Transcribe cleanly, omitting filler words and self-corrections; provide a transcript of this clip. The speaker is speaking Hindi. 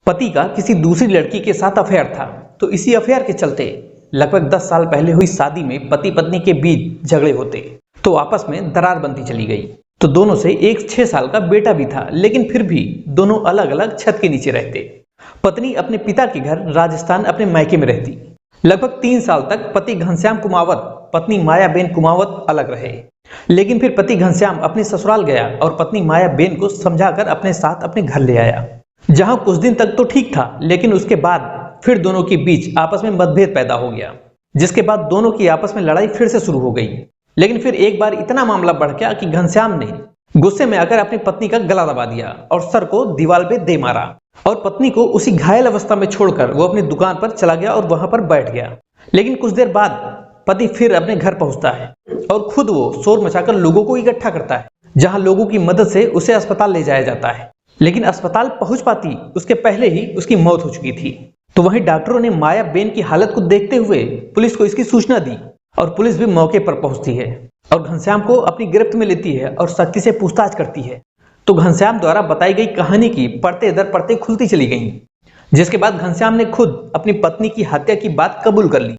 पति का किसी दूसरी लड़की के साथ अफेयर था। तो इसी अफेयर के चलते लगभग 10 साल पहले हुई शादी में पति पत्नी के बीच झगड़े होते तो आपस में दरार बनती चली गई। तो दोनों से एक 6 साल का बेटा भी था, लेकिन फिर भी दोनों अलग अलग छत के नीचे रहते। पत्नी अपने पिता के घर राजस्थान अपने मायके में रहती। लगभग 3 साल तक पति घनश्याम कुमावत पत्नी मायाबेन कुमावत अलग रहे, लेकिन फिर पति घनश्याम अपने ससुराल गया और पत्नी मायाबेन को समझाकर अपने साथ अपने घर ले आया, जहां कुछ दिन तक तो ठीक था, लेकिन उसके बाद फिर दोनों के बीच आपस में मतभेद पैदा हो गया, जिसके बाद दोनों की आपस में लड़ाई फिर से शुरू हो गई। लेकिन फिर एक बार इतना मामला बढ़ गया कि घनश्याम ने गुस्से में आकर अपनी पत्नी का गला दबा दिया और सर को दीवार पे दे मारा और पत्नी को उसी घायल अवस्था में छोड़कर वो अपनी दुकान पर चला गया और वहां पर बैठ गया। लेकिन कुछ देर बाद पति फिर अपने घर पहुंचता है और खुद वो शोर मचाकर लोगों को इकट्ठा करता है, जहां लोगों की मदद से उसे अस्पताल ले जाया जाता है। लेकिन अस्पताल पहुंच पाती उसके पहले ही उसकी मौत हो चुकी थी। तो वहीं डॉक्टरों ने मायाबेन की हालत को देखते हुए पुलिस को इसकी सूचना दी और पुलिस भी मौके पर पहुंचती है और घनश्याम को अपनी गिरफ्त में लेती है और सख्ती से पूछताछ करती है। तो घनश्याम द्वारा बताई गई कहानी की परतें दर परतें खुलती चली गईं, जिसके बाद घनश्याम ने खुद अपनी पत्नी की हत्या की बात कबूल कर ली।